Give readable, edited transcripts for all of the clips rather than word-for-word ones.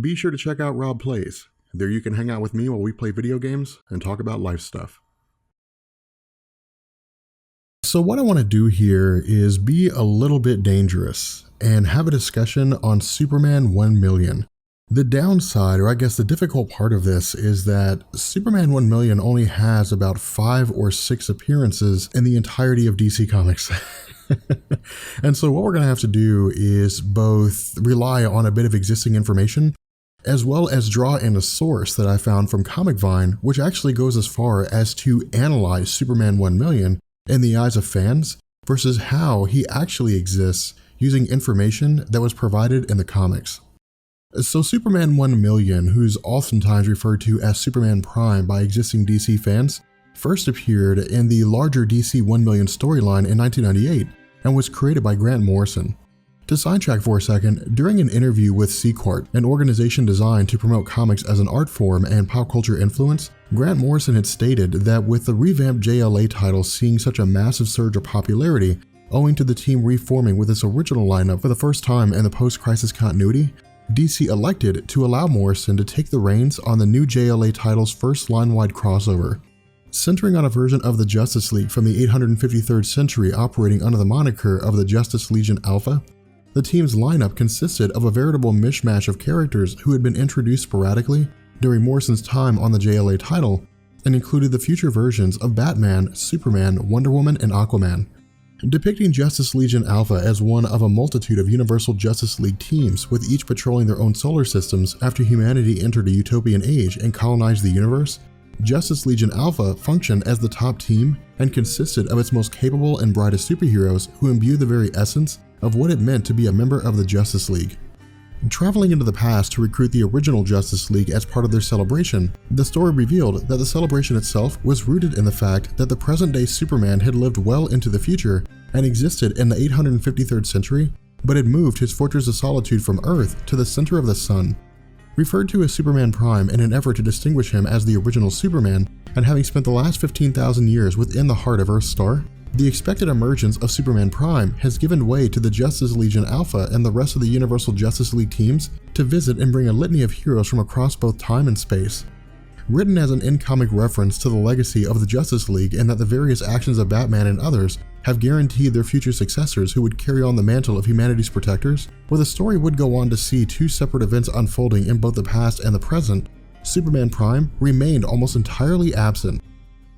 be sure to check out Rob Plays. There you can hang out with me while we play video games and talk about life stuff. So what I want to do here is be a little bit dangerous and have a discussion on Superman 1 Million. The downside, or I guess the difficult part of this, is that Superman 1 Million only has about 5 or 6 appearances in the entirety of DC Comics. And so what we're going to have to do is both rely on a bit of existing information, as well as draw in a source that I found from Comic Vine, which actually goes as far as to analyze Superman 1 Million in the eyes of fans versus how he actually exists using information that was provided in the comics. So Superman 1 Million, who's oftentimes referred to as Superman Prime by existing DC fans, first appeared in the larger DC 1 Million storyline in 1998 and was created by Grant Morrison. To sidetrack for a second, during an interview with Sequart, an organization designed to promote comics as an art form and pop culture influence, Grant Morrison had stated that with the revamped JLA title seeing such a massive surge of popularity, owing to the team reforming with its original lineup for the first time in the post-crisis continuity, DC elected to allow Morrison to take the reins on the new JLA title's first line-wide crossover. Centering on a version of the Justice League from the 853rd century operating under the moniker of the Justice Legion Alpha, the team's lineup consisted of a veritable mishmash of characters who had been introduced sporadically during Morrison's time on the JLA title and included the future versions of Batman, Superman, Wonder Woman, and Aquaman. Depicting Justice Legion Alpha as one of a multitude of Universal Justice League teams with each patrolling their own solar systems after humanity entered a utopian age and colonized the universe, Justice Legion Alpha functioned as the top team and consisted of its most capable and brightest superheroes who imbued the very essence of what it meant to be a member of the Justice League. Traveling into the past to recruit the original Justice League as part of their celebration, the story revealed that the celebration itself was rooted in the fact that the present-day Superman had lived well into the future and existed in the 853rd century, but had moved his Fortress of Solitude from Earth to the center of the sun. Referred to as Superman Prime in an effort to distinguish him as the original Superman, and having spent the last 15,000 years within the heart of Earth's star, the expected emergence of Superman Prime has given way to the Justice Legion Alpha and the rest of the Universal Justice League teams to visit and bring a litany of heroes from across both time and space. Written as an in-comic reference to the legacy of the Justice League and that the various actions of Batman and others have guaranteed their future successors who would carry on the mantle of humanity's protectors, where the story would go on to see 2 separate events unfolding in both the past and the present, Superman Prime remained almost entirely absent.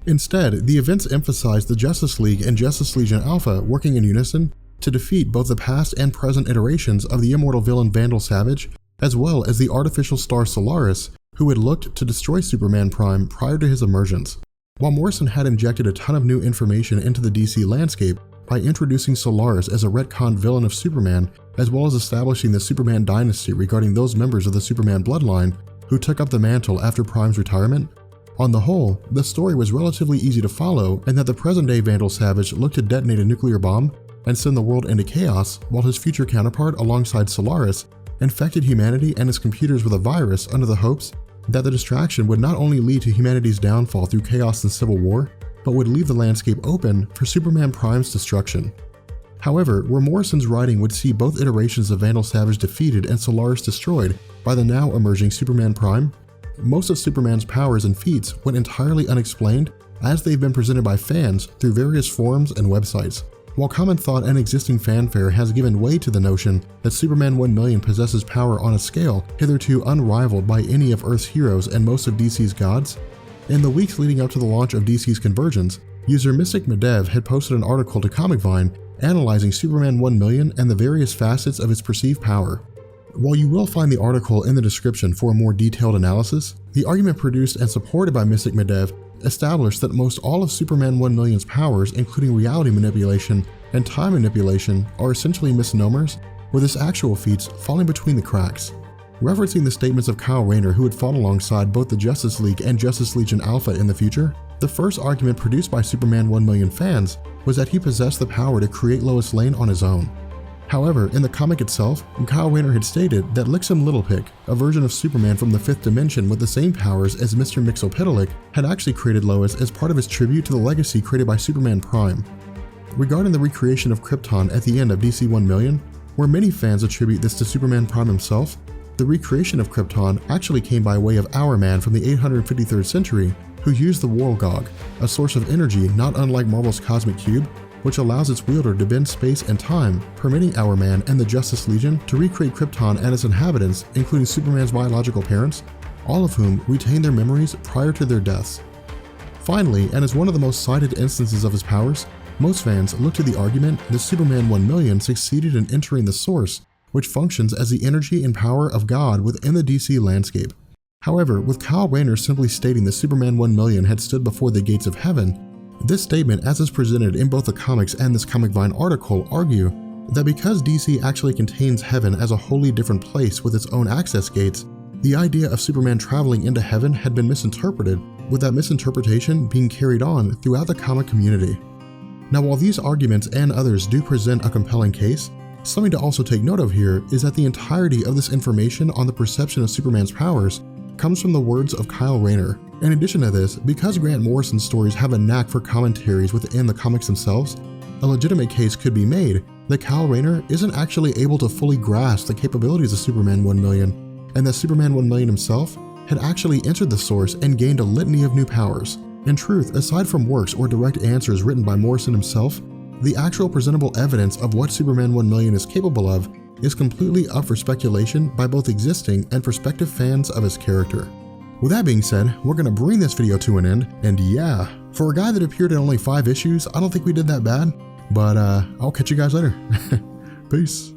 Instead, the events emphasized the Justice League and Justice Legion Alpha working in unison to defeat both the past and present iterations of the immortal villain Vandal Savage, as well as the artificial star Solaris, who had looked to destroy Superman Prime prior to his emergence. While Morrison had injected a ton of new information into the DC landscape by introducing Solaris as a retconned villain of Superman, as well as establishing the Superman dynasty regarding those members of the Superman bloodline who took up the mantle after Prime's retirement, on the whole, the story was relatively easy to follow, and that the present-day Vandal Savage looked to detonate a nuclear bomb and send the world into chaos, while his future counterpart alongside Solaris infected humanity and its computers with a virus under the hopes that the distraction would not only lead to humanity's downfall through chaos and civil war, but would leave the landscape open for Superman Prime's destruction. However, where Morrison's writing would see both iterations of Vandal Savage defeated and Solaris destroyed by the now emerging Superman Prime, most of Superman's powers and feats went entirely unexplained as they've been presented by fans through various forums and websites. While common thought and existing fanfare has given way to the notion that Superman 1 Million possesses power on a scale hitherto unrivaled by any of Earth's heroes and most of DC's gods, in the weeks leading up to the launch of DC's Convergence, user Mystic Medev had posted an article to Comic Vine analyzing Superman 1 Million and the various facets of its perceived power. While you will find the article in the description for a more detailed analysis, the argument produced and supported by Mystic Medev established that most all of Superman 1 Million's powers, including reality manipulation and time manipulation, are essentially misnomers, with his actual feats falling between the cracks. Referencing the statements of Kyle Rayner, who had fought alongside both the Justice League and Justice Legion Alpha in the future, the first argument produced by Superman 1 Million fans was that he possessed the power to create Lois Lane on his own. However, in the comic itself, Kyle Rayner had stated that Lixum Littlepick, a version of Superman from the 5th dimension with the same powers as Mr. Mxyzptlk, had actually created Lois as part of his tribute to the legacy created by Superman Prime. Regarding the recreation of Krypton at the end of DC 1 Million, where many fans attribute this to Superman Prime himself, The recreation of Krypton actually came by way of Hourman from the 853rd century, who used the Worlgog, a source of energy not unlike Marvel's Cosmic Cube, which allows its wielder to bend space and time, permitting Hourman and the Justice Legion to recreate Krypton and its inhabitants, including Superman's biological parents, all of whom retain their memories prior to their deaths. Finally, and as one of the most cited instances of his powers, most fans look to the argument that Superman 1,000,000 succeeded in entering the Source, which functions as the energy and power of God within the DC landscape. However, with Kyle Rayner simply stating that Superman 1,000,000 had stood before the gates of heaven, this statement, as is presented in both the comics and this Comic Vine article, argue that because DC actually contains heaven as a wholly different place with its own access gates, the idea of Superman traveling into heaven had been misinterpreted, with that misinterpretation being carried on throughout the comic community. Now, while these arguments and others do present a compelling case, something to also take note of here is that the entirety of this information on the perception of Superman's powers comes from the words of Kyle Rayner. In addition to this, because Grant Morrison's stories have a knack for commentaries within the comics themselves, a legitimate case could be made that Kyle Rayner isn't actually able to fully grasp the capabilities of Superman 1,000,000, and that Superman 1,000,000 himself had actually entered the Source and gained a litany of new powers. In truth, aside from works or direct answers written by Morrison himself, the actual presentable evidence of what Superman 1,000,000 is capable of is completely up for speculation by both existing and prospective fans of his character. With that being said, we're going to bring this video to an end, and yeah, for a guy that appeared in only 5 issues, I don't think we did that bad, but I'll catch you guys later. Peace.